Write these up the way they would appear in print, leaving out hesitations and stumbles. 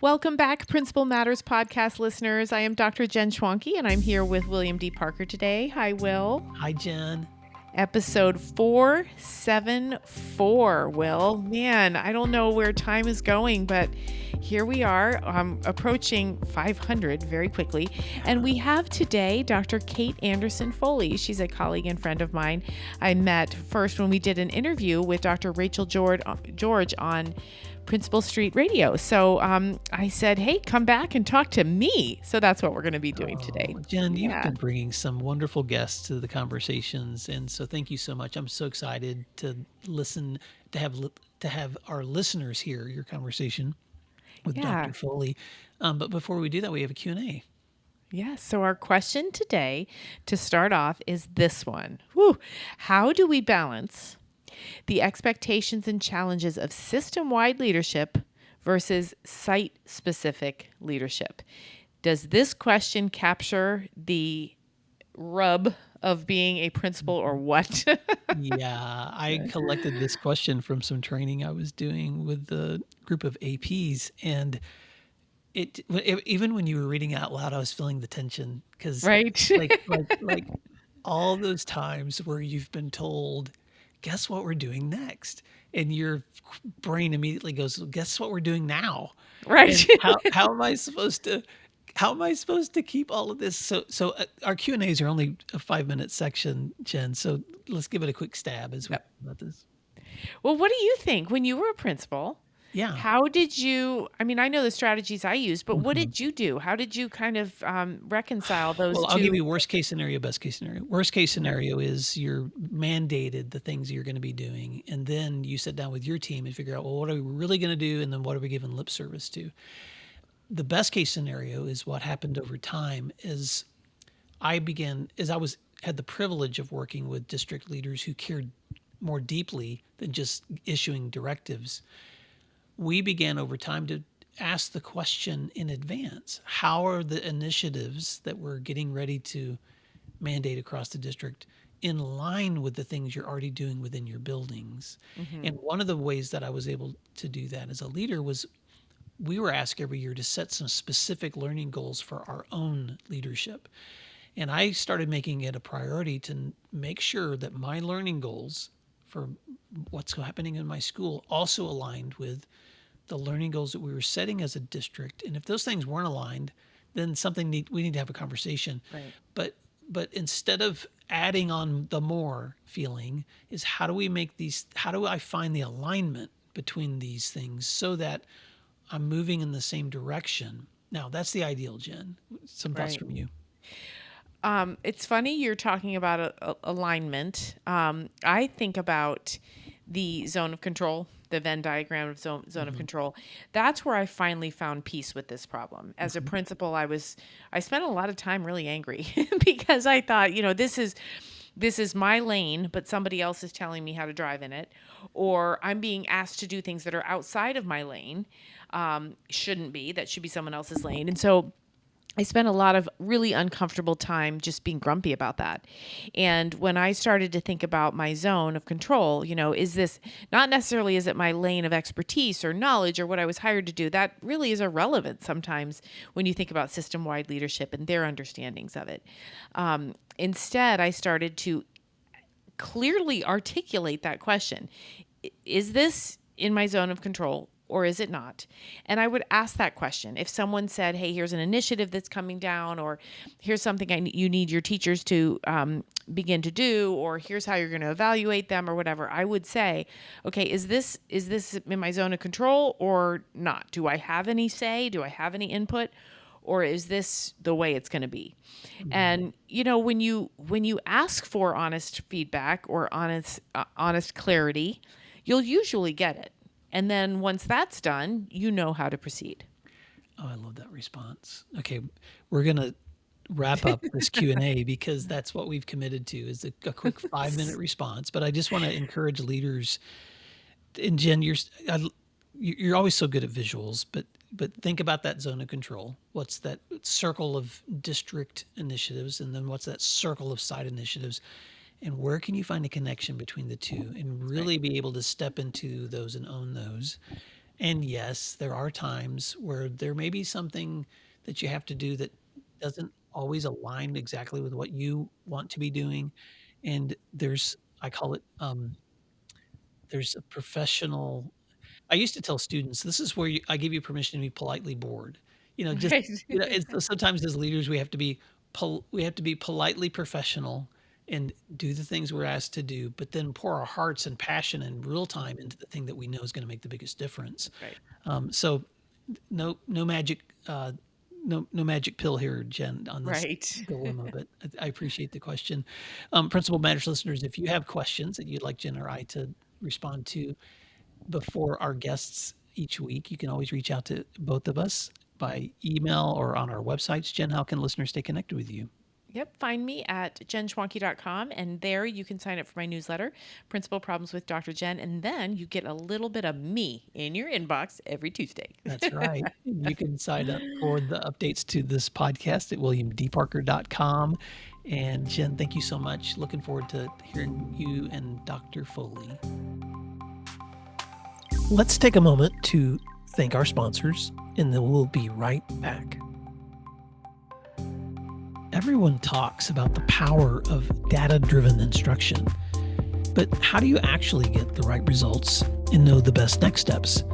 Welcome back, Principal Matters podcast listeners. I am Dr. Jen Schwanke, and I'm here with William D. Parker today. Hi, Will. Hi, Jen. Episode 474, Will. Man, I don't know where time is going, but here we are, approaching 500 very quickly. And we have today Dr. Kate Anderson Foley. She's a colleague and friend of mine. I met first when we did an interview with Dr. Rachel George on Principal Street Radio. So I said, hey, come back and talk to me. So that's what we're going to be doing today. Jen, you've been bringing some wonderful guests to the conversations. And so thank you so much. I'm so excited to listen, to have our listeners hear your conversation with Dr. Foley. But before we do that, we have a Q&A. Yes. So our question today to start off is this one. Whew. How do we balance the expectations and challenges of system-wide leadership versus site-specific leadership? Does this question capture the rub of being a principal or what? Yeah, I collected this question from some training I was doing with the group of APs, and even when you were reading it out loud, I was feeling the tension because, right? like all those times where you've been told, "Guess what we're doing next," and your brain immediately goes, "Guess what we're doing now?" Right. And how am I supposed to? How am I supposed to keep all of this? So our Q&As are only a 5-minute section, Jen. So let's give it a quick stab as we talk about this. Well, what do you think when you were a principal? Yeah. How did you, I mean, I know the strategies I used, but what did you do? How did you kind of reconcile those Well, two? I'll give you worst case scenario, best case scenario. Worst case scenario is you're mandated the things you're going to be doing. And then you sit down with your team and figure out, well, what are we really going to do? And then what are we giving lip service to? The best case scenario is what happened over time is I had the privilege of working with district leaders who cared more deeply than just issuing directives. We began over time to ask the question in advance: how are the initiatives that we're getting ready to mandate across the district in line with the things you're already doing within your buildings? And one of the ways that I was able to do that as a leader was we were asked every year to set some specific learning goals for our own leadership. And I started making it a priority to make sure that my learning goals for what's happening in my school also aligned with the learning goals that we were setting as a district. And if those things weren't aligned, then we need to have a conversation. Right. But instead of adding on the more feeling is how do I find the alignment between these things so that I'm moving in the same direction? Now, that's the ideal, Jen. Some thoughts from you. It's funny you're talking about alignment. I think about the zone of control, the Venn diagram of zone of control. That's where I finally found peace with this problem. As a principal, I spent a lot of time really angry because I thought, this is my lane, but somebody else is telling me how to drive in it, or I'm being asked to do things that are outside of my lane. Shouldn't be. That should be someone else's lane. And so I spent a lot of really uncomfortable time just being grumpy about that. And when I started to think about my zone of control, is this not necessarily, is it my lane of expertise or knowledge or what I was hired to do? That really is irrelevant sometimes when you think about system-wide leadership and their understandings of it. Instead, I started to clearly articulate that question. Is this in my zone of control? Or is it not? And I would ask that question. If someone said, hey, here's an initiative that's coming down, or here's something you need your teachers to begin to do, or here's how you're going to evaluate them or whatever, I would say, okay, is this in my zone of control or not? Do I have any say? Do I have any input? Or is this the way it's going to be? And when you ask for honest feedback or honest clarity, you'll usually get it. And then once that's done, you know how to proceed. Oh, I love that response. Okay, we're going to wrap up this Q&A because that's what we've committed to is a quick 5-minute response. But I just want to encourage leaders. And Jen, you're always so good at visuals, but think about that zone of control. What's that circle of district initiatives? And then what's that circle of side initiatives? And where can you find a connection between the two and really be able to step into those and own those? And yes, there are times where there may be something that you have to do that doesn't always align exactly with what you want to be doing. And I call it, there's a professional. I used to tell students, this is where I give you permission to be politely bored. Just, Right. it's sometimes as leaders, we have to be politely professional and do the things we're asked to do, but then pour our hearts and passion and real time into the thing that we know is going to make the biggest difference. That's right. So no magic, no magic pill here, Jen, on this Right. dilemma, but I appreciate the question. Principal Matters listeners, if you have questions that you'd like Jen or I to respond to before our guests each week, you can always reach out to both of us by email or on our websites. Jen, how can listeners stay connected with you? Yep. Find me at jenschwanke.com, and there you can sign up for my newsletter, Principal Problems with Dr. Jen, and then you get a little bit of me in your inbox every Tuesday. That's right. You can sign up for the updates to this podcast at williamdparker.com. And Jen, thank you so much. Looking forward to hearing you and Dr. Foley. Let's take a moment to thank our sponsors, and then we'll be right back. Everyone talks about the power of data-driven instruction, but how do you actually get the right results and know the best next steps?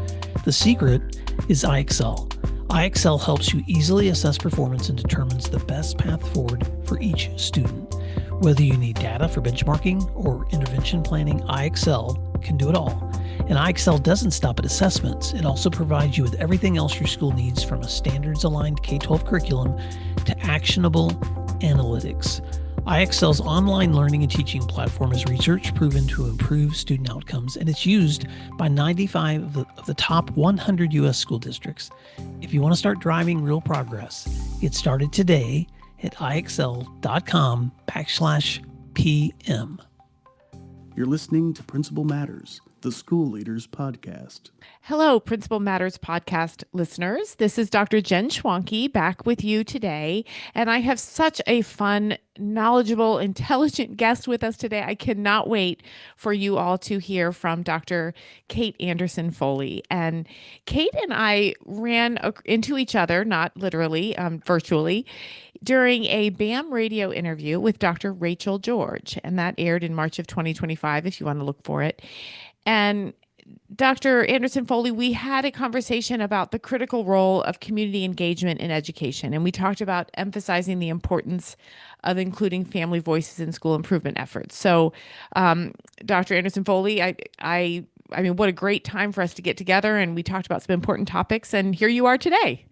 The secret is iExcel. iExcel helps you easily assess performance and determines the best path forward for each student. Whether you need data for benchmarking or intervention planning, iExcel can do it all. And iExcel doesn't stop at assessments. It also provides you with everything else your school needs, from a standards-aligned K-12 curriculum to actionable analytics. iExcel's online learning and teaching platform is research proven to improve student outcomes, and it's used by 95 of the top 100 U.S. school districts. If you want to start driving real progress, get started today at iexcel.com/PM. You're listening to Principal Matters, the School Leaders Podcast. Hello, Principal Matters podcast listeners. This is Dr. Jen Schwanke back with you today. And I have such a fun, knowledgeable, intelligent guest with us today. I cannot wait for you all to hear from Dr. Kate Anderson Foley. And Kate and I ran into each other, not literally, virtually, during a BAM radio interview with Dr. Rachel George. And that aired in March of 2025, if you want to look for it. And Dr. Anderson Foley, we had a conversation about the critical role of community engagement in education. And we talked about emphasizing the importance of including family voices in school improvement efforts. So, Dr. Anderson Foley, I mean, what a great time for us to get together. And we talked about some important topics. And here you are today.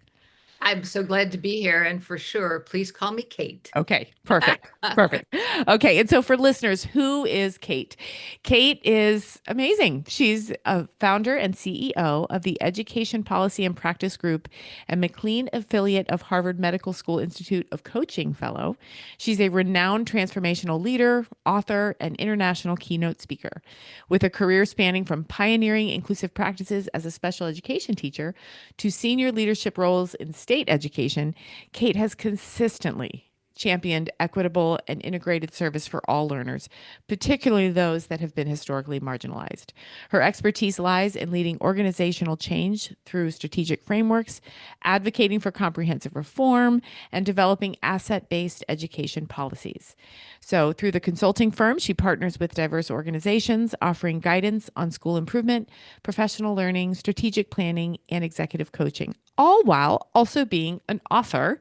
I'm so glad to be here. And for sure, please call me Kate. Okay, perfect. Perfect. Okay, and so for listeners, who is Kate? Kate is amazing. She's a founder and CEO of the Education Policy and Practice Group and McLean affiliate of Harvard Medical School Institute of Coaching Fellow. She's a renowned transformational leader, author, and international keynote speaker. With a career spanning from pioneering inclusive practices as a special education teacher to senior leadership roles in state education, Kate has consistently championed equitable and integrated service for all learners, particularly those that have been historically marginalized. Her expertise lies in leading organizational change through strategic frameworks, advocating for comprehensive reform, and developing asset-based education policies. So, through the consulting firm, she partners with diverse organizations, offering guidance on school improvement, professional learning, strategic planning, and executive coaching, all while also being an author,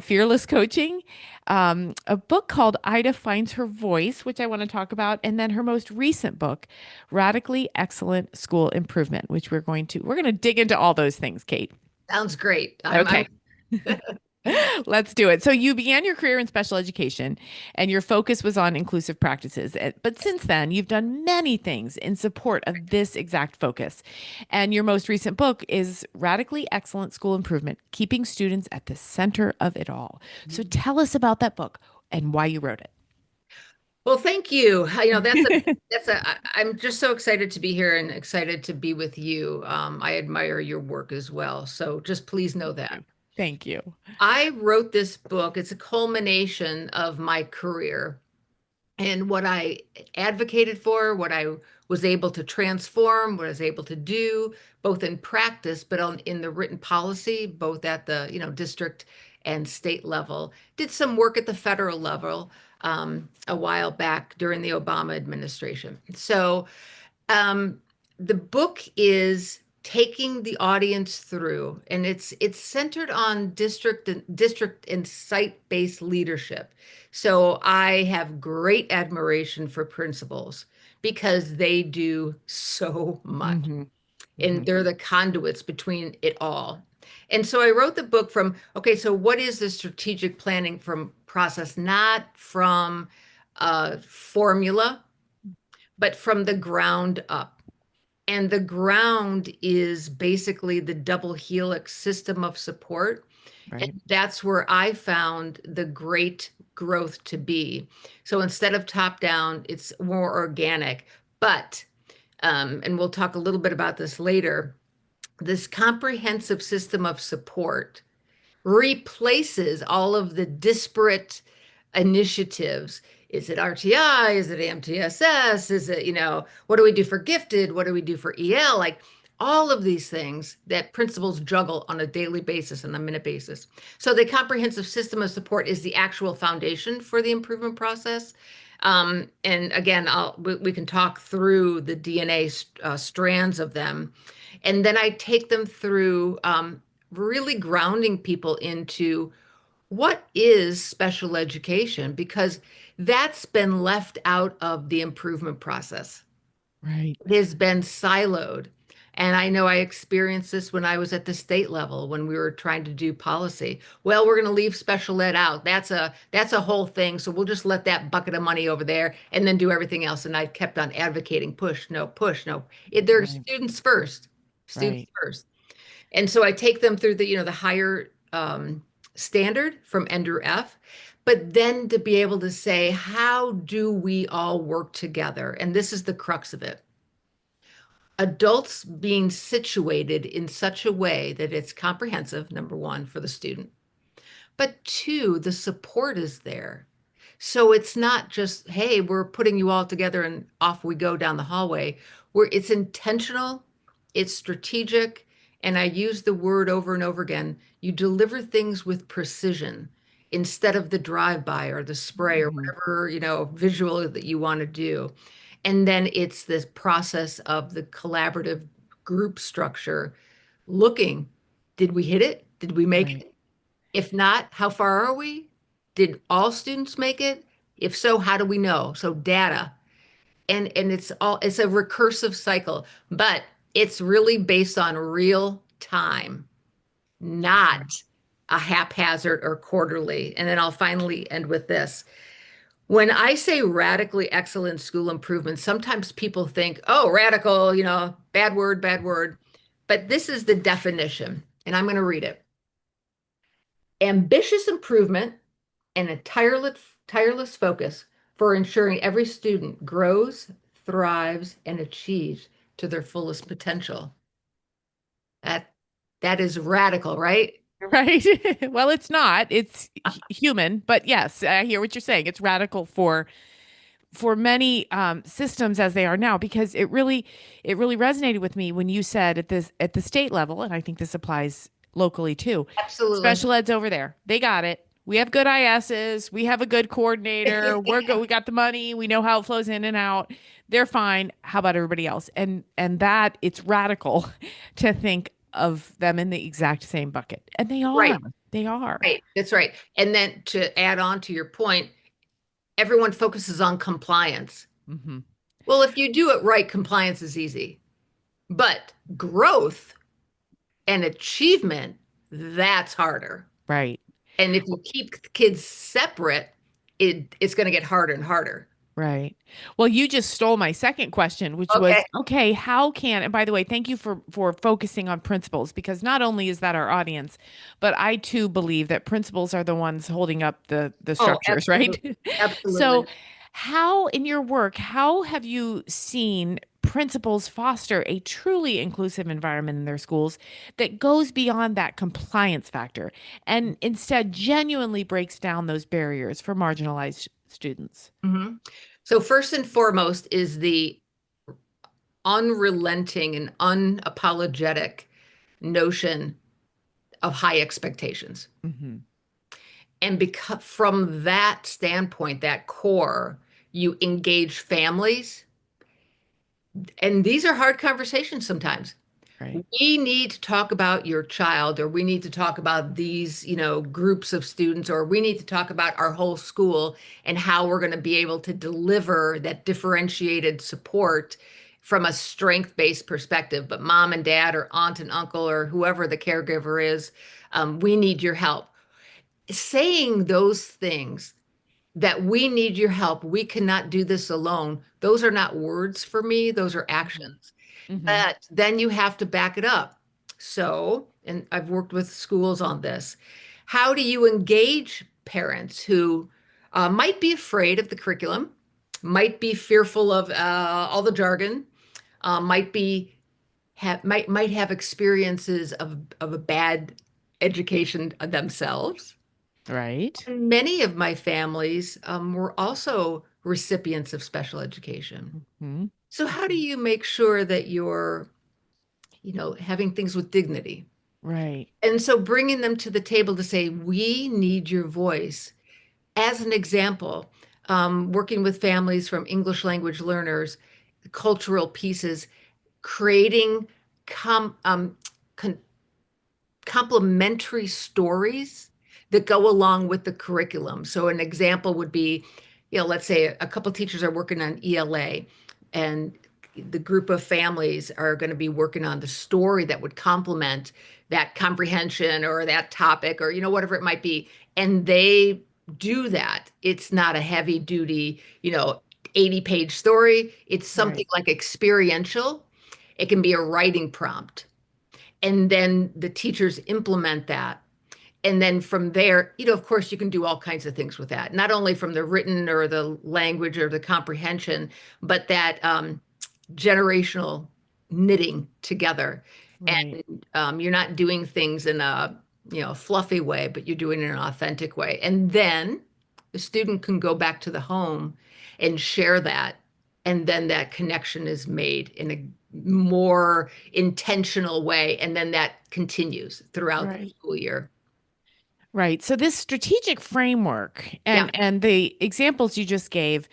Fearless Coaching, a book called Ida Finds Her Voice, which I want to talk about, and then her most recent book, Radically Excellent School Improvement, which we're going to dig into all those things, Kate. Sounds great. Okay. Let's do it. So you began your career in special education and your focus was on inclusive practices. But since then, you've done many things in support of this exact focus. And your most recent book is Radically Excellent School Improvement, Keeping Students at the Center of It All. So tell us about that book and why you wrote it. Well, thank you. I'm just so excited to be here and excited to be with you. I admire your work as well. So just please know that. Thank you. I wrote this book. It's a culmination of my career and what I advocated for, what I was able to transform, was able to do both in practice, but in the written policy, both at the, district and state level. Did some work at the federal level a while back during the Obama administration. So the book is taking the audience through, and it's centered on district and site-based leadership. So I have great admiration for principals because they do so much, and they're the conduits between it all. And so I wrote the book from, okay, so what is the strategic planning from process, not from formula, but from the ground up. And the ground is basically the double helix system of support. And Right. that's where I found the great growth to be. So instead of top down, it's more organic. But, and we'll talk a little bit about this later, this comprehensive system of support replaces all of the disparate initiatives. Is it RTI? Is it AMTSS? Is it, what do we do for gifted? What do we do for EL? Like all of these things that principals juggle on a daily basis and a minute basis. So the comprehensive system of support is the actual foundation for the improvement process. And again, we can talk through the DNA strands of them. And then I take them through really grounding people into what is special education, because that's been left out of the improvement process. Right. It has been siloed. And I know I experienced this when I was at the state level when we were trying to do policy. Well, we're going to leave special ed out. That's a whole thing. So we'll just let that bucket of money over there and then do everything else. And I kept on advocating, push, no, push, no. They're Right. students first, students Right. first. And so I take them through the higher standard from N through F, but then to be able to say, how do we all work together? And this is the crux of it. Adults being situated in such a way that it's comprehensive, number one, for the student, but two, the support is there. So it's not just, hey, we're putting you all together and off we go down the hallway, where it's intentional, it's strategic, and I use the word over and over again. You deliver things with precision instead of the drive-by or the spray or whatever, visual that you want to do. And then it's this process of the collaborative group structure looking, did we hit it? Did we make Right. it? If not, how far are we? Did all students make it? If so, how do we know? So data. And it's a recursive cycle, but it's really based on real time, not a haphazard or quarterly. And then I'll finally end with this. When I say radically excellent school improvement, sometimes people think, oh, radical, bad word, bad word. But this is the definition, and I'm going to read it. Ambitious improvement and a tireless focus for ensuring every student grows, thrives, and achieves to their fullest potential. That is radical, right? Right. Well, it's not. It's human, but yes, I hear what you're saying. It's radical for many systems as they are now, because it really resonated with me when you said at the state level, and I think this applies locally too. Absolutely. Special ed's over there. They got it. We have good ISs. We have a good coordinator. We're good. We got the money. We know how it flows in and out. They're fine. How about everybody else? And that it's radical to think of them in the exact same bucket. And they are. Right, They are. right. That's right. And then to add on to your point, everyone focuses on compliance. Hmm. Well, if you do it right, compliance is easy. But growth and achievement, that's harder. Right. And if you keep kids separate, it's going to get harder and harder. Right. Well, you just stole my second question, which was, Okay. okay, how can, and by the way, thank you for focusing on principals, because not only is that our audience, but I too believe that principals are the ones holding up the Oh, structures, right? absolutely. Absolutely. So, how in your work, how have you seen principals foster a truly inclusive environment in their schools that goes beyond that compliance factor and instead genuinely breaks down those barriers for marginalized students? Mhm. So first and foremost is the unrelenting and unapologetic notion of high expectations. Mm-hmm. And because from that standpoint, that core, you engage families. And these are hard conversations sometimes. Right. We need to talk about your child, or we need to talk about these, groups of students, or we need to talk about our whole school and how we're going to be able to deliver that differentiated support from a strength-based perspective. But mom and dad, or aunt and uncle, or whoever the caregiver is, we need your help. Saying those things, that we need your help, we cannot do this alone, those are not words for me, those are actions. Mm-hmm. But then you have to back it up. So, and I've worked with schools on this. How do you engage parents who might be afraid of the curriculum, might be fearful of all the jargon, might be might have experiences of a bad education themselves? Right. And many of my families were also recipients of special education. Mm-hmm. So how do you make sure that you're, having things with dignity? Right. And so bringing them to the table to say, we need your voice. As an example, working with families from English language learners, cultural pieces, creating com, con- complementary stories that go along with the curriculum. So an example would be, let's say a couple teachers are working on ELA, and the group of families are going to be working on the story that would complement that comprehension or that topic, or whatever it might be. And they do that. It's not a heavy duty, 80-page story. It's something Right. like experiential. It can be a writing prompt, and then the teachers implement that. And then from there, of course, you can do all kinds of things with that, not only from the written or the language or the comprehension, but that generational knitting together. Right. And you're not doing things in a fluffy way, but you're doing it in an authentic way. And then the student can go back to the home and share that, and then that connection is made in a more intentional way, and then that continues throughout the Right. school year. Right. So this strategic framework Yeah, and the examples you just gave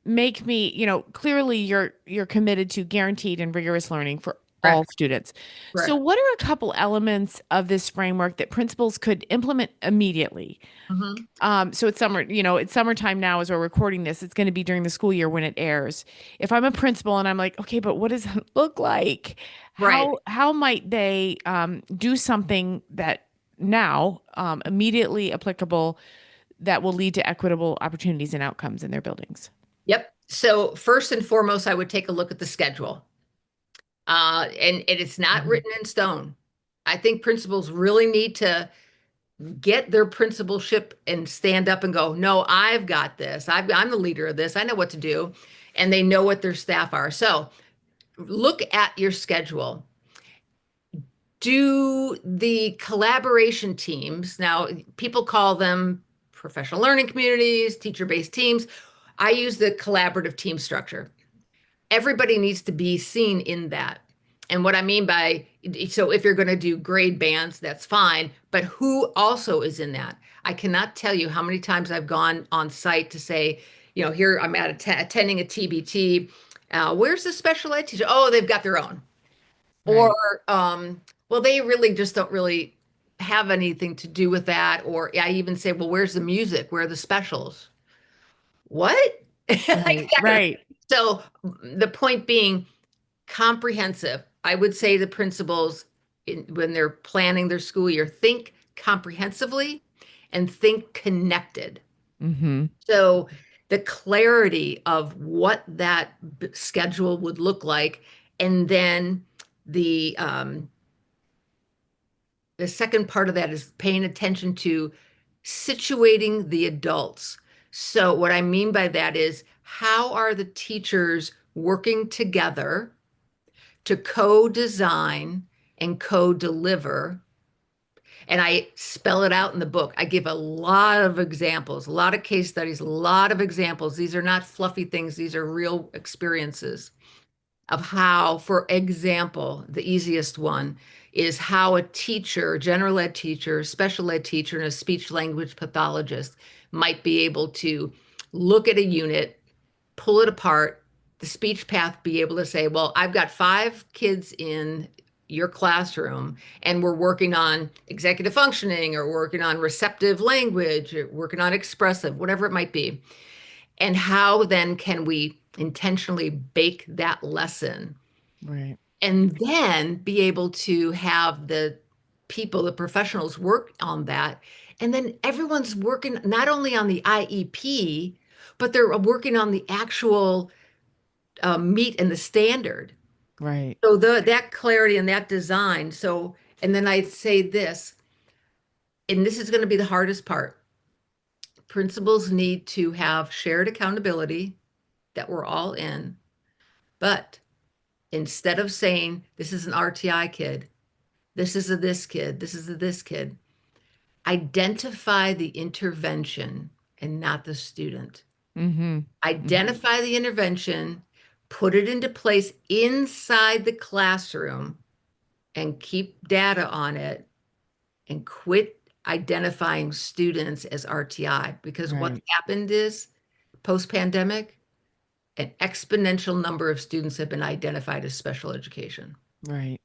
make me, clearly you're committed to guaranteed and rigorous learning for all correct, students. So correct. what are a couple elements of this framework that principals could implement immediately? Mhm. So it's summer, it's summertime now as we're recording this. It's going to be during the school year when it airs. If I'm a principal and I'm like, okay, but what does it look like? Right. How might they do something that now immediately applicable that will lead to equitable opportunities and outcomes in their buildings? Yep. So first and foremost, I would take a look at the schedule. And it's not Mhm. written in stone. I think principals really need to get their principalship and stand up and go, no, I've got this. I'm the leader of this. I know what to do. And they know what their staff are. So look at your schedule. Do the collaboration teams, now people call them professional learning communities, teacher-based teams. I use the collaborative team structure. Everybody needs to be seen in that. And what I mean by, so if you're going to do grade bands, that's fine, but who also is in that? I cannot tell you how many times I've gone on site to say, here I'm attending a TBT. Where's the special ed teacher? Oh, they've got their own. Or, Right. well, they really just don't really have anything to do with that. Or I even say, well, where's the music? Where are the specials? What? Like Right. that kind of. Right. So the point being, comprehensive. I would say to principals when they're planning their school year, think comprehensively and think connected. Mm-hmm. So the clarity of what that schedule would look like, and then the um, the second part of that is paying attention to situating the adults. So what I mean by that is, how are the teachers working together to co-design and co-deliver? And I spell it out in the book. I give a lot of examples, a lot of case studies, a lot of examples. These are not fluffy things, these are real experiences. of how, for example, the easiest one is how a teacher, general ed teacher, special ed teacher, and a speech language pathologist might be able to look at a unit, pull it apart, the speech path be able to say, well, I've got 5 kids in your classroom and we're working on executive functioning or working on receptive language or working on expressive, whatever it might be. And how then can we intentionally bake that lesson Right. and then be able to have the people, the professionals work on that. And then everyone's working not only on the IEP, but they're working on the actual meet and the standard. Right. So that clarity and that design. So, and then I'd say this, and this is going to be the hardest part. Principals need to have shared accountability that we're all in, but instead of saying this is an RTI kid, this is a this kid, this is a this kid, identify the intervention and not the student. Mm-hmm. Mm-hmm. Identify the intervention, put it into place inside the classroom, and keep data on it, and quit identifying students as RTI. Because what's Right. happened is post pandemic, an exponential number of students have been identified as special education. Right.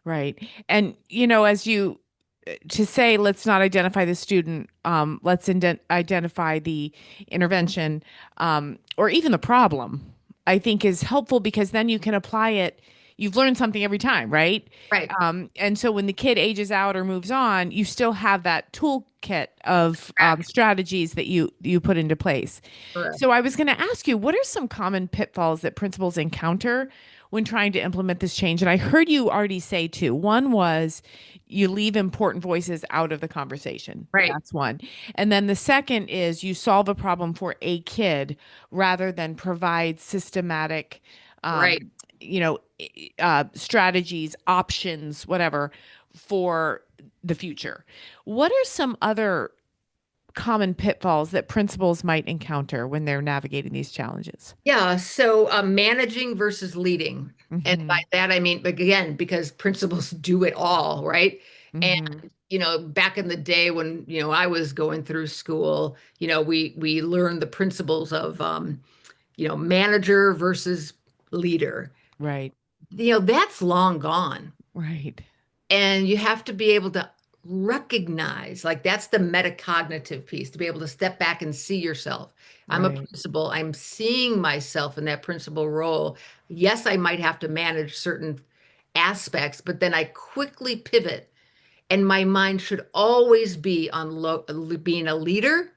Right. And, as you to say, let's not identify the student, let's identify the intervention, or even the problem, I think is helpful because then you can apply it. You've learned something every time, right? Right. And so when the kid ages out or moves on, you still have that toolkit of Correct. strategies that you put into place. Correct. So I was going to ask you, what are some common pitfalls that principals encounter when trying to implement this change? And I heard you already say two. One was you leave important voices out of the conversation. Right. That's one. And then the second is you solve a problem for a kid rather than provide systematic, Right. um, strategies, options, whatever, for the future. What are some other common pitfalls that principals might encounter when they're navigating these challenges? Yeah. So managing versus leading. And by Mm-hmm. that, I mean, again, because principals do it all, right? And, Mm-hmm. back in the day when, I was going through school, we learned the principles of, manager versus leader. Right. That's long gone. Right. And you have to be able to recognize, like, that's the metacognitive piece, to be able to step back and see yourself. I'm a Right. principal. I'm seeing myself in that principal role. Yes, I might have to manage certain aspects, but then I quickly pivot. And my mind should always be on being a leader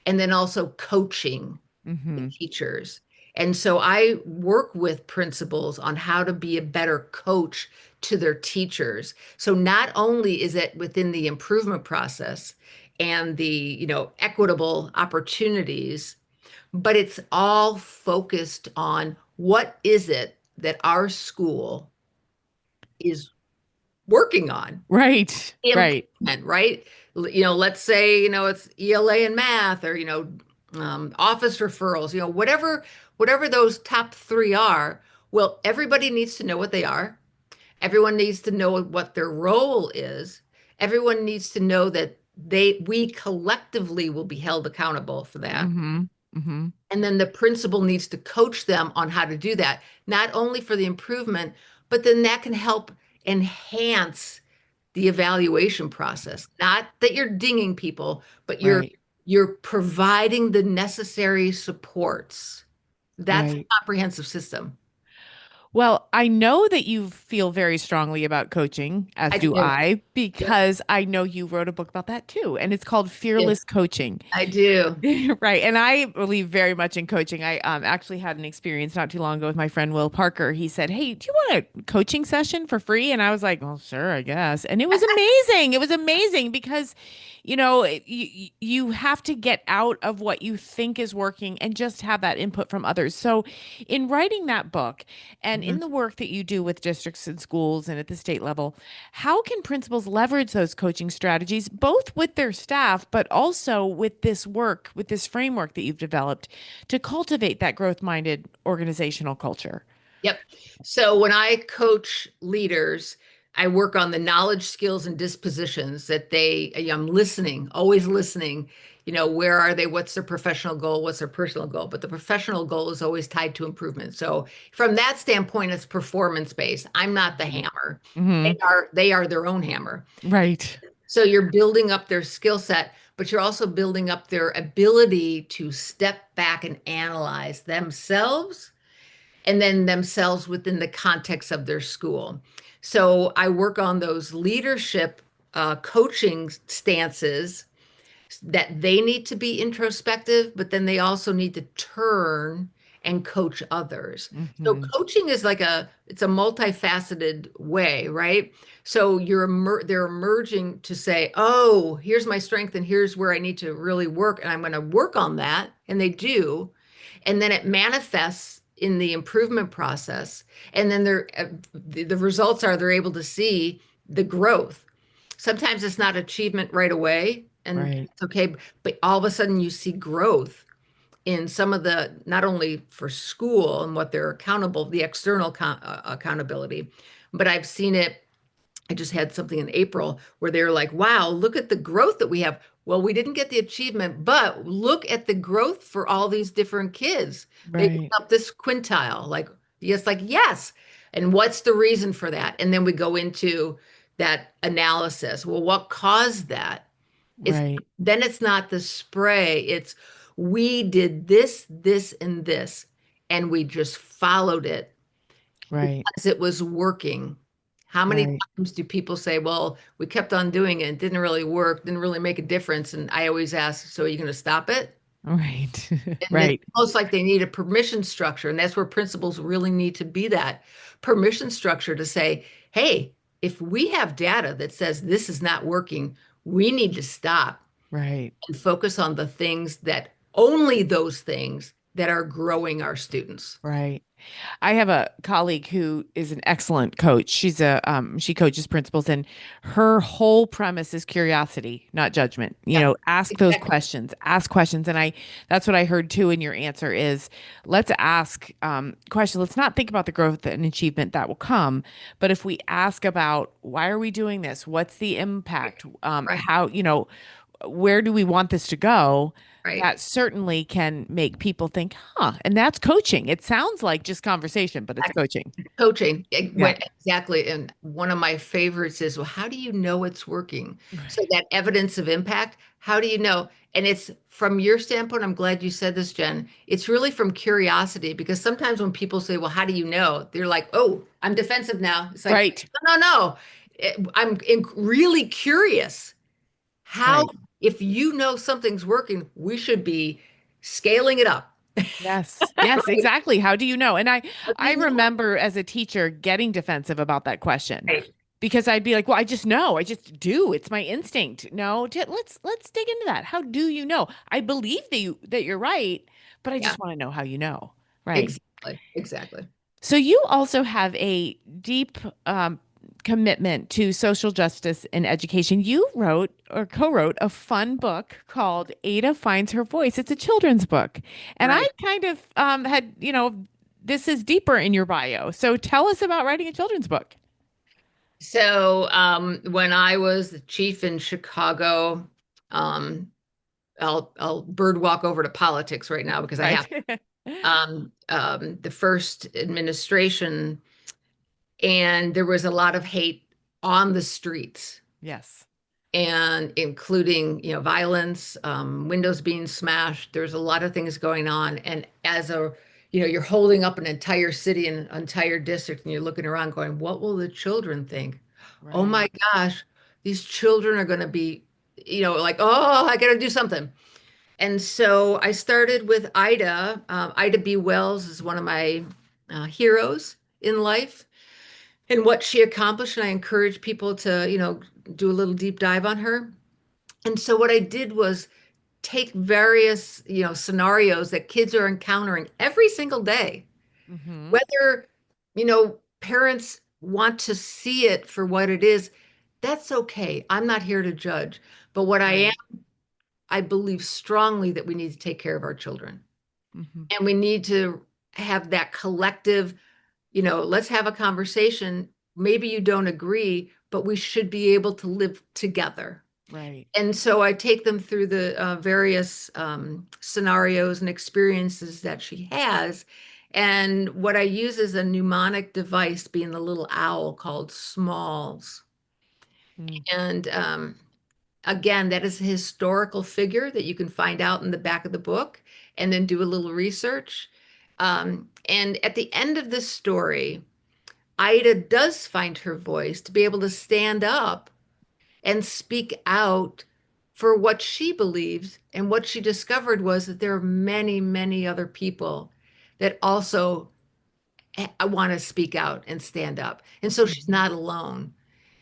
and then also coaching the Mm-hmm. teachers. And so I work with principals on how to be a better coach to their teachers. So not only is it within the improvement process and the, equitable opportunities, but it's all focused on what is it that our school is working on. Right. Right. Improvement, right? Let's say, it's ELA and math or, office referrals, whatever those top 3 are. Well, everybody needs to know what they are. Everyone needs to know what their role is. Everyone needs to know that we collectively will be held accountable for that. Mm-hmm. Mm-hmm. And then the principal needs to coach them on how to do that, not only for the improvement, but then that can help enhance the evaluation process. Not that you're dinging people, but you're Right. you're providing the necessary supports. That's a Right. comprehensive system. Well, I know that you feel very strongly about coaching, as I do do. I, Yep. because I know you wrote a book about that too, and it's called Yeah, Fearless Coaching. I do. Right. And I believe very much in coaching. I actually had an experience not too long ago with my friend Will Parker. He said, "Hey, do you want a coaching session for free?" And I was like, "Well, sure, I guess." And it was amazing. It was amazing because, you have to get out of what you think is working and just have that input from others. So, in writing that book and Mhm. in the work that you do with districts and schools and at the state level, how can principals leverage those coaching strategies, both with their staff, but also with this work, with this framework that you've developed to cultivate that growth minded organizational culture? Yep. So when I coach leaders, I work on the knowledge, skills, and dispositions that I'm listening, always listening. Where are they? What's their professional goal? What's their personal goal? But the professional goal is always tied to improvement. So from that standpoint, it's performance based. I'm not the hammer. Hmm. They are their own hammer. Right. So you're building up their skill set, but you're also building up their ability to step back and analyze themselves and then themselves within the context of their school. So I work on those leadership coaching stances that they need to be introspective, but then they also need to turn and coach others. So Hmm. coaching is it's a multifaceted way, right? So they're emerging to say, "Oh, here's my strength and here's where I need to really work and I'm going to work on that." And they do. And then it manifests in the improvement process. And then the results are they're able to see the growth. Sometimes it's not achievement right away, and Right. it's okay, but all of a sudden you see growth in some of the, not only for school and what they're accountable, the external accountability, but I've seen it. I just had something in April where they're like, wow, look at the growth that we have. Well, we didn't get the achievement, but look at the growth for all these different kids. They went Right. up this quintile, like, yes. And what's the reason for that? And then we go into that analysis. Well, what caused that? It's Right. then it's not the spray. It's we did this, this, and this, and we just followed it Right. because it was working. How many Right. times do people say, well, we kept on doing it, it didn't really work, didn't really make a difference? And I always ask, so are you going to stop it? Right. And it's Right. almost like they need a permission structure. And that's where principals really need to be, that permission structure to say, hey, if we have data that says this is not working, we need to stop Right. and focus on the things that only those things that are growing our students. Right. I have a colleague who is an excellent coach. She coaches principals, and her whole premise is curiosity, not judgment. Yeah, exactly. Ask questions. And that's what I heard too in your answer is let's ask questions. Let's not think about the growth and achievement that will come, but if we ask about why are we doing this? What's the impact? Right, How, where do we want this to go? right. That certainly can make people think, huh, and that's coaching. It sounds like just conversation, but it's coaching. Coaching, Yeah. exactly. And one of my favorites is, well, how do you know it's working? So Right. that evidence of impact, how do you know? And it's from your standpoint, I'm glad you said this, Jen. It's really from curiosity, because sometimes when people say, well, how do you know? They're like, oh, I'm defensive now. It's like, Right. no, no, no. Really curious. How, Right. if you know something's working, we should be scaling it up. Yes. Yes, Right? exactly. How do you know? And I How do I you know? remember as a teacher getting defensive about that question Right. because I'd be like, "Well, I just know. I just do. It's my instinct." No, let's dig into that. How do you know? I believe that you're right, but I Yeah, just want to know how you know. Right. exactly. Exactly. So you also have a deep commitment to social justice and education. You wrote or co-wrote a fun book called Ada Finds Her Voice. It's a children's book, and I Right. kind of had this is deeper in your bio. So tell us about writing a children's book. So when I was the chief in Chicago, um, I'll bird walk over to politics right now because I have Right. the first administration, and there was a lot of hate on the streets, Yes. and including violence, windows being smashed. There's a lot of things going on, and as a you're holding up an entire city and an entire district, and you're looking around going, what will the children think? Oh Right. my gosh, these children are going to be like, oh, I got to do something. And so I started with Ida. Ida B. Wells is one of my heroes in life and what she accomplished, and I encourage people to do a little deep dive on her. And so what I did was take various scenarios that kids are encountering every single day, Mm-hmm. whether parents want to see it for what it is. That's okay. I'm not here to judge, but what I am, Right. I believe strongly that we need to take care of our children, Mm-hmm. and we need to have that collective let's have a conversation. Maybe you don't agree, but we should be able to live together. Right. And so I take them through the various scenarios and experiences that she has. And what I use is a mnemonic device, being the little owl, called Smalls. Mm. And again, that is a historical figure that you can find out in the back of the book and then do a little research. And at the end of this story, Ida does find her voice to be able to stand up and speak out for what she believes. And what she discovered was that there are many, many other people that also want to speak out and stand up. And so she's Mhm. not alone.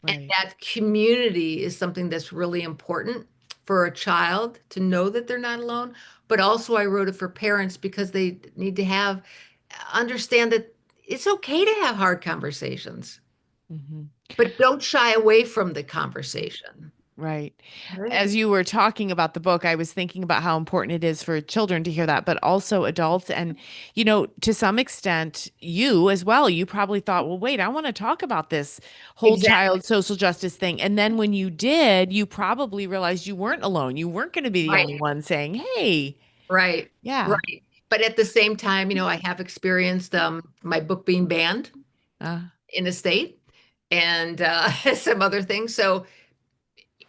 And Right. that community is something that's really important for a child to know that they're not alone. But also, I wrote it for parents because they need to understand that it's okay to have hard conversations, Mhm. but don't shy away from the conversation. Right. Right. As you were talking about the book, I was thinking about how important it is for children to hear that, but also adults. And, to some extent, you as well, you probably thought, well, wait, I want to talk about this whole Exactly. child social justice thing. And then when you did, you probably realized you weren't alone. You weren't going to be the Right. only one saying, hey, Right. yeah. Right. But at the same time, I have experienced my book being banned Uh, in a state and some other things. So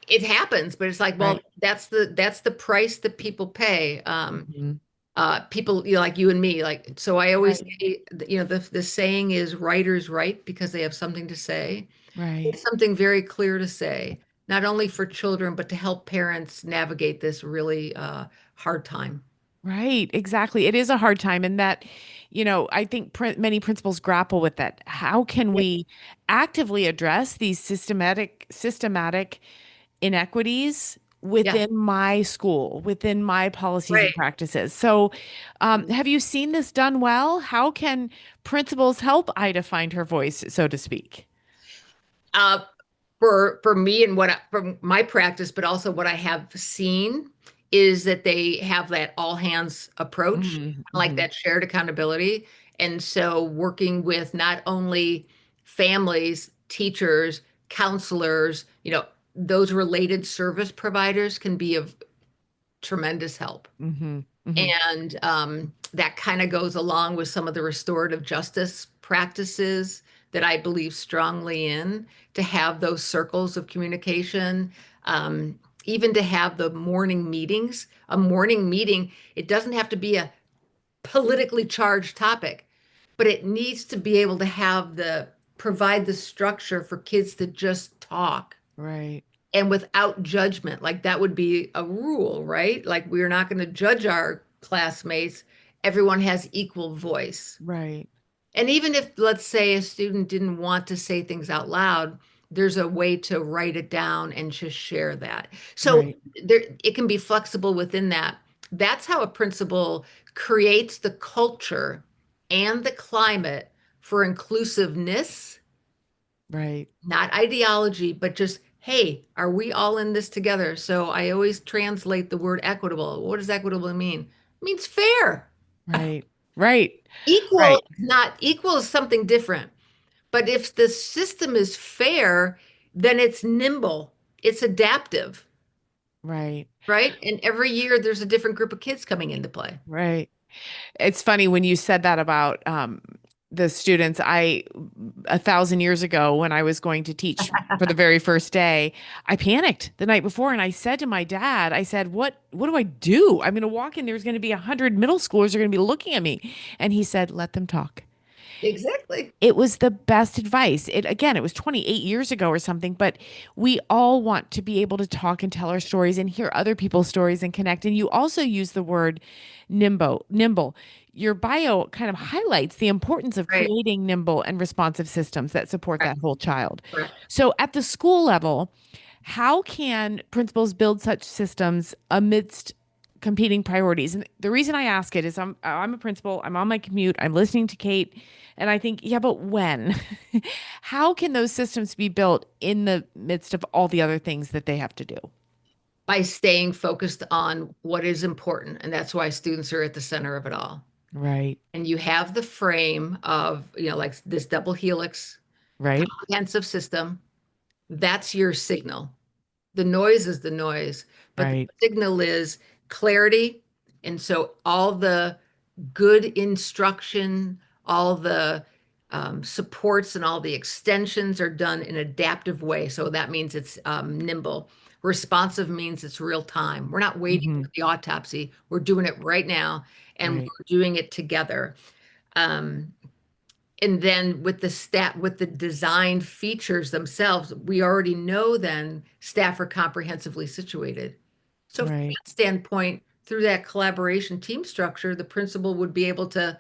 it happens, but it's like, well, right. that's the price that people pay. Mhm. People, like you and me, like, so I always Right. say, the saying is writers write because they have something to say. Right. It's something very clear to say, not only for children, but to help parents navigate this really hard time. Right, exactly. It is a hard time, and that, I think many principals grapple with that. How can Yeah. we actively address these systematic inequities Yeah. within my school, within my policies and Right. practices? So, have you seen this done well? How can principals help Ida find her voice, so to speak? Uh, for me and from my practice, but also what I have seen is that they have that all hands approach, Mhm, like mhm, that shared accountability. And so working with not only families, teachers, counselors, those related service providers can be of tremendous help. mhm, mhm, And that kind of goes along with some of the restorative justice practices that I believe strongly in, to have those circles of communication, even to have the morning meetings. A morning meeting, it doesn't have to be a politically charged topic, but it needs to be able to provide the structure for kids to just talk right, and without judgment. Like that would be a rule, right? Like we're not going to judge our classmates. Everyone has equal voice. right, And even if, let's say, a student didn't want to say things out loud, there's a way to write it down and just share that. So right, it can be flexible within that. That's how a principal creates the culture and the climate for inclusiveness, right, not ideology, but just, hey, are we all in this together? So I always translate the word equitable. What does equitable mean? It means fair. right, right, Equal right, is not equal is something different. But if the system is fair, then it's nimble, it's adaptive, right, right? And every year there's a different group of kids coming into play. right. It's funny when you said that about the students. 1,000 years ago, when I was going to teach for the very first day, I panicked the night before, and I said to my dad, I said, "What do I do? I'm going to walk in. There's going to be 100 middle schoolers are going to be looking at me," and he said, "Let them talk." Exactly. It was the best advice. It was 28 years ago or something, but we all want to be able to talk and tell our stories and hear other people's stories and connect. And you also use the word nimble. Your bio kind of highlights the importance of Right. creating nimble and responsive systems that support Correct. that whole child. Correct. So at the school level, how can principals build such systems amidst competing priorities? And the reason I ask it is I'm a principal, I'm on my commute, I'm listening to Kate, and I think, yeah, but when? How can those systems be built in the midst of all the other things that they have to do? By staying focused on what is important. And that's why students are at the center of it all. Right. And you have the frame of, like this double helix Right. comprehensive system. That's your signal. The noise is the noise, but the Right. signal is clarity. And so all the good instruction, all the supports and all the extensions are done in adaptive way. So that means it's nimble. Responsive means it's real time. We're not waiting Hmm. for the autopsy. We're doing it right now, and Right. we're doing it together. Um, and then with the design features themselves, we already know then staff are comprehensively situated. So from Right. that standpoint, through that collaboration team structure, the principal would be able to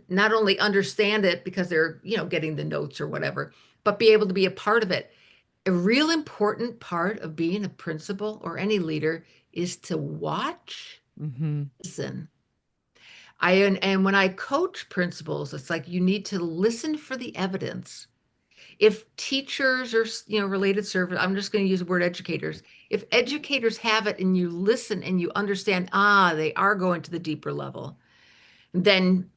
not only understand it because they're, getting the notes or whatever, but be able to be a part of it. A real important part of being a principal or any leader is to watch, Hmm. listen. And when I coach principals, it's like you need to listen for the evidence. If teachers or related service, I'm just going to use the word educators. If educators have it and you listen and you understand, they are going to the deeper level, then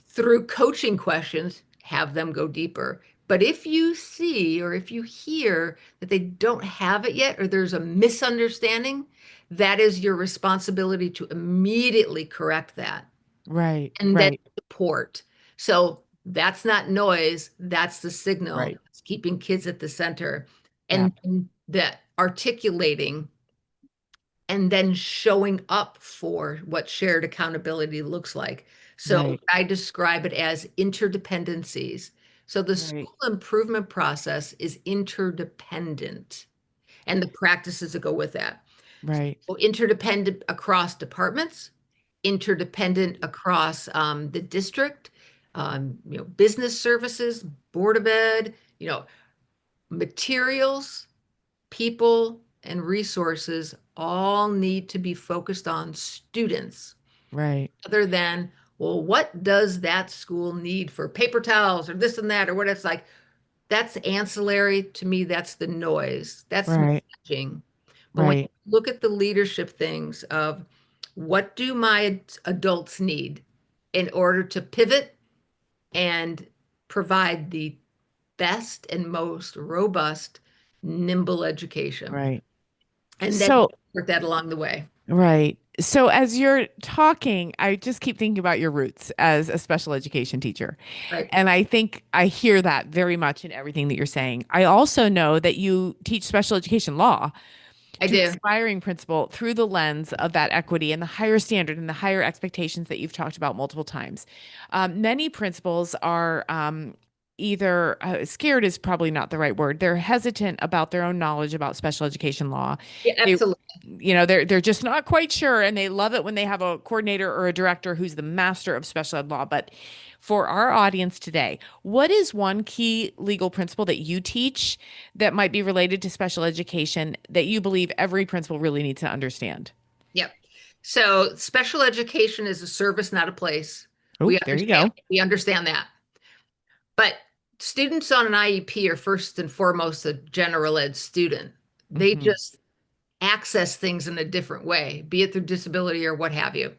through coaching questions, have them go deeper. But if you see or if you hear that they don't have it yet or there's a misunderstanding, that is your responsibility to immediately correct that Right. and then Right. support. So that's not noise, that's the signal. Right. It's keeping kids at the center. Yeah. And then that articulating and then showing up for what shared accountability looks like. So Right. I describe it as interdependencies. So the Right. school improvement process is interdependent and the practices that go with that. Right. So interdependent across departments, interdependent across the district, business services, Board of Ed, materials, people, and resources all need to be focused on students Right. other than, well, what does that school need for paper towels or this and that or what it's like. That's ancillary to me. That's the noise. That's Right. messaging. But when you Right. look at the leadership things of what do my adults need in order to pivot and provide the best and most robust, nimble education, Right. and then So, work that along the way. right. So as you're talking, I just keep thinking about your roots as a special education teacher. Right. And I think I hear that very much in everything that you're saying. I also know that you teach special education law I to do. aspiring principal through the lens of that equity and the higher standard and the higher expectations that you've talked about multiple times. Many principals are either scared is probably not the right word. They're hesitant about their own knowledge about special education law. Yeah, They, absolutely. they're just not quite sure, and they love it when they have a coordinator or a director who's the master of special ed law. But for our audience today, what is one key legal principle that you teach that might be related to special education that you believe every principal really needs to understand? Yep. So special education is a service, not a place. Oh, We there you understand, go. we understand that. But students on an IEP are first and foremost a general ed student. They Hmm. just access things in a different way, be it through disability or what have you.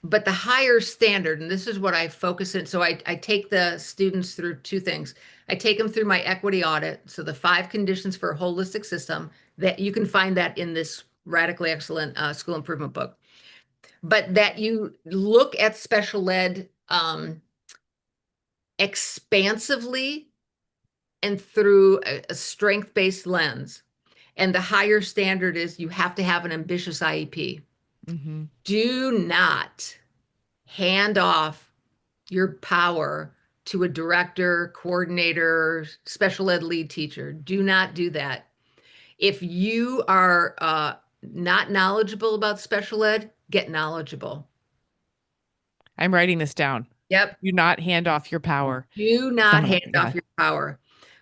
But the higher standard, and this is what I focus in. So I take the students through two things. I take them through my equity audit. So the 5 conditions for a holistic system that you can find that in this radically excellent school improvement book. But that you look at special ed expansively and through a strength-based lens. And the higher standard is you have to have an ambitious IEP. Hmm. Do not hand off your power to a director, coordinator, special ed lead teacher. Do not do that. If you are not knowledgeable about special ed, get knowledgeable. I'm writing this down. Yep. Do not hand off your power. Do not Someone else. hand Yeah. off your power,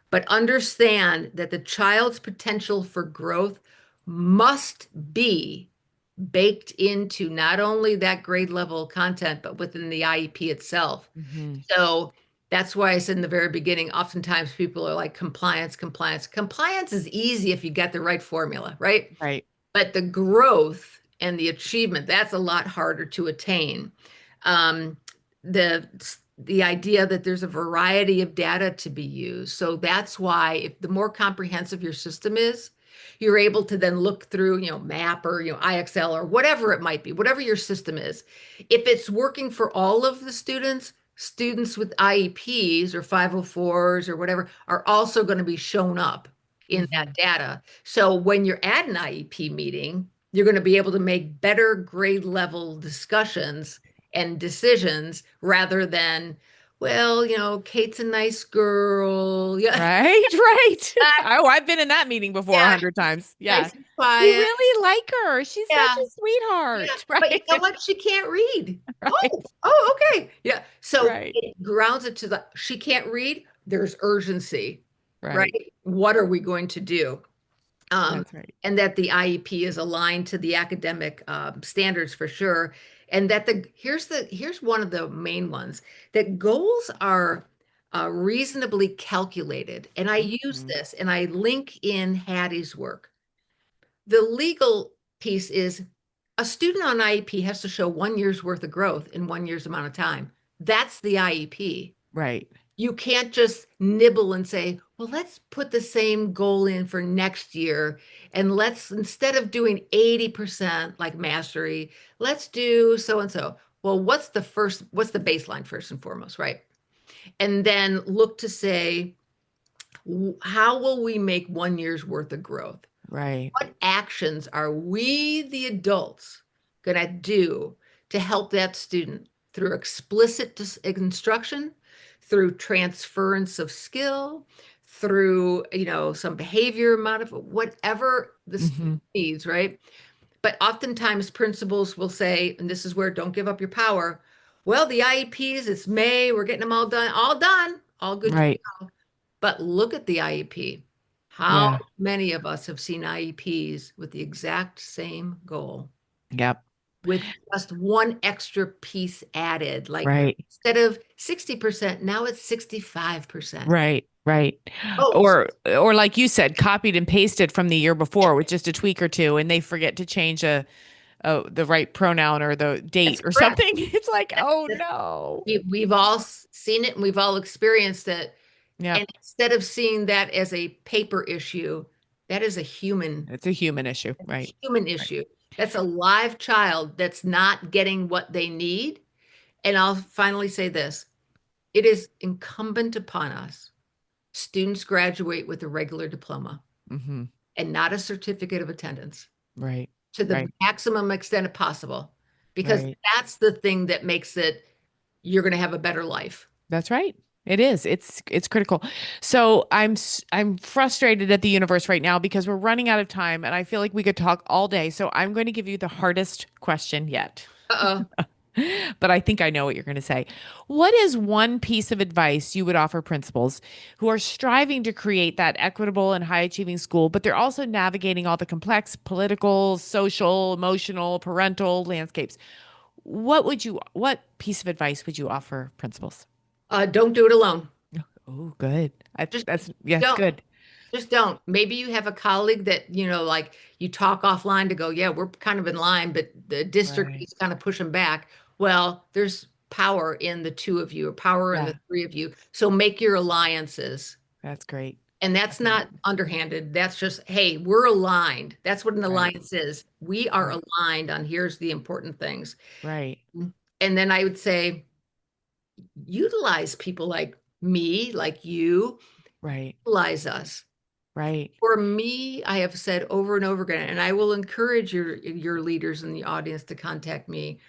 but understand that the child's potential for growth must be baked into not only that grade level content, but within the IEP itself. Hmm. So that's why I said in the very beginning, oftentimes people are like compliance, compliance. Compliance is easy if you get the right formula, right? Right. But the growth and the achievement, that's a lot harder to attain. Um, the the idea that there's a variety of data to be used. So that's why if the more comprehensive your system is, you're able to then look through, MAP or, IXL or whatever it might be, whatever your system is. If it's working for all of the students, students with IEPs or 504s or whatever are also going to be shown up in that data. So when you're at an IEP meeting, you're going to be able to make better grade level discussions and decisions rather than, well, Kate's a nice girl. Yeah. Right, right. Oh, I've been in that meeting before Yeah, 100 times. Yeah. nice and We quiet. really like her. She's such Yeah. a Yeah. sweetheart. But you Right. know what? She can't read. Right. Okay. Yeah. So Right. it grounds it to she can't read. There's urgency, right? Right. What are we going to do? That's right. And that the IEP is aligned to the academic standards for sure. And that here's one of the main ones, that goals are reasonably calculated. And I use Mhm. this and I link in Hattie's work. The legal piece is a student on IEP has to show 1 year's worth of growth in 1 year's amount of time. That's the IEP. Right. You can't just nibble and say, well, let's put the same goal in for next year. And let's, instead of doing 80% like mastery, let's do so and so. Well, what's the baseline first and foremost, right? And then look to say, how will we make 1 year's worth of growth? Right. What actions are we, the adults, going to do to help that student through explicit instruction, through transference of skill, through, some behavior whatever the student needs, right? But oftentimes principals will say, and this is where don't give up your power. Well, the IEPs, it's May, we're getting them all done, all good to Right. go. But look at the IEP. How Yeah. many of us have seen IEPs with the exact same goal, Yep. with just one extra piece added? Like Right. instead of 60%, now it's 65%. Right. Right. Oh, Or like you said, copied and pasted from the year before with just a tweak or two, and they forget to change the right pronoun or the date that's or correct. something. It's like, oh That's- no. we've all seen it and we've all experienced it. And Yep. instead of seeing that as a paper issue, that is a human It's a human issue. Right. human Right. issue. That's a live child that's not getting what they need. And I'll finally say this. It is incumbent upon us. Students graduate with a regular diploma Mm-hmm. and not a certificate of attendance Right. to the Right. maximum extent possible, because Right. that's the thing that makes it you're going to have a better life. That's right. It is. It's critical. So I'm frustrated at the universe right now because we're running out of time and I feel like we could talk all day. So I'm going to give you the hardest question yet. Uh-oh. But I think I know what you're going to say. What is one piece of advice you would offer principals who are striving to create that equitable and high achieving school, but they're also navigating all the complex political, social, emotional, parental landscapes? What piece of advice would you offer principals? Don't do it alone. Oh, good. Just Yes, don't. good. Just don't. Maybe you have a colleague that, like you talk offline to go, yeah, we're kind of in line, but the district Right. is kind of pushing back. Well, there's power in the two of you, or power in Yeah, the three of you. So make your alliances. that's great. And I that's think not underhanded. That's just, hey, we're aligned. That's what an right, alliance is. We are right, aligned on here's the important things. right, And then I would say, utilize people like me, like you, right, utilize us. right, For me, I have said over and over again, and I will encourage your leaders in the audience to contact me.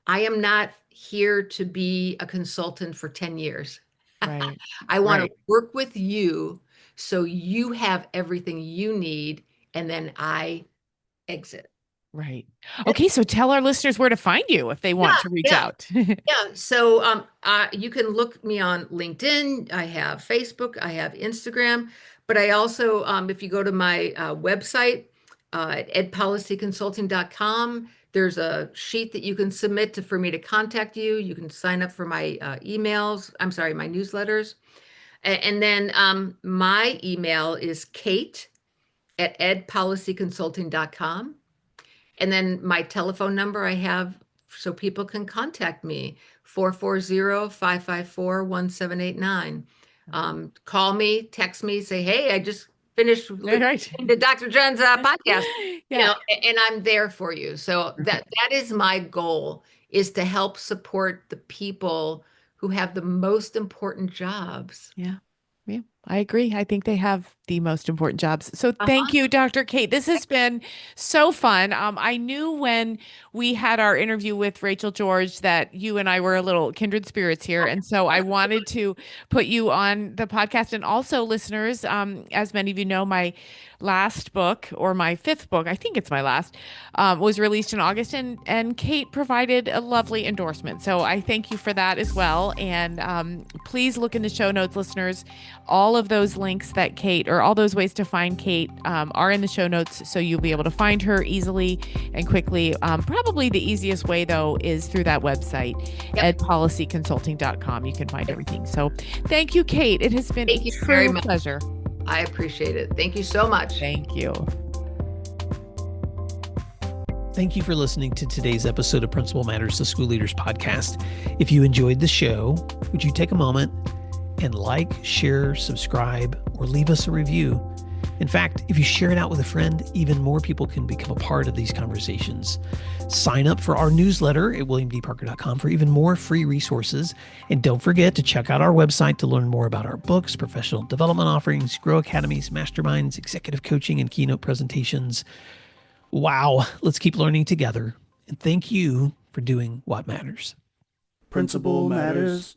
I am not here to be a consultant for 10 years. right, I want to right, work with you so you have everything you need, and then I exit. right. That's, Okay, so tell our listeners where to find you if they want yeah, to reach yeah. out. Yeah, so you can look me on LinkedIn. I have Facebook. I have Instagram. But I also, if you go to my website at edpolicyconsulting.com, there's a sheet that you can submit for me to contact you. You can sign up for my emails. I'm sorry, my newsletters. And then my email is Kate at edpolicyconsulting.com. And then my telephone number I have so people can contact me, 440-554-1789. Call me, text me, say, hey, I just finished listening to Dr. John's podcast, Yeah. and I'm there for you. So that is my goal, is to help support the people who have the most important jobs. Yeah. Yeah, I agree. I think they have the most important jobs. So thank you, Dr. Kate. This has been so fun. I knew when we had our interview with Rachel George that you and I were a little kindred spirits here. And so I wanted to put you on the podcast. And also, listeners, as many of you know, my last book, or my fifth book, I think it's my last, was released in August, and Kate provided a lovely endorsement. So I thank you for that as well. And please look in the show notes, listeners. All of those links that Kate, or all those ways to find Kate, are in the show notes, so you'll be able to find her easily and quickly. Probably the easiest way, though, is through that website, edpolicyconsulting.com. You can find everything. So thank you, Kate. It has been a true pleasure. I appreciate it. Thank you so much. Thank you. Thank you for listening to today's episode of Principal Matters, the School Leaders Podcast. If you enjoyed the show, would you take a moment and like, share, subscribe, or leave us a review? In fact, if you share it out with a friend, even more people can become a part of these conversations. Sign up for our newsletter at williamdparker.com for even more free resources. And don't forget to check out our website to learn more about our books, professional development offerings, Grow Academies, masterminds, executive coaching, and keynote presentations. Wow, let's keep learning together. And thank you for doing what matters. Principal Matters.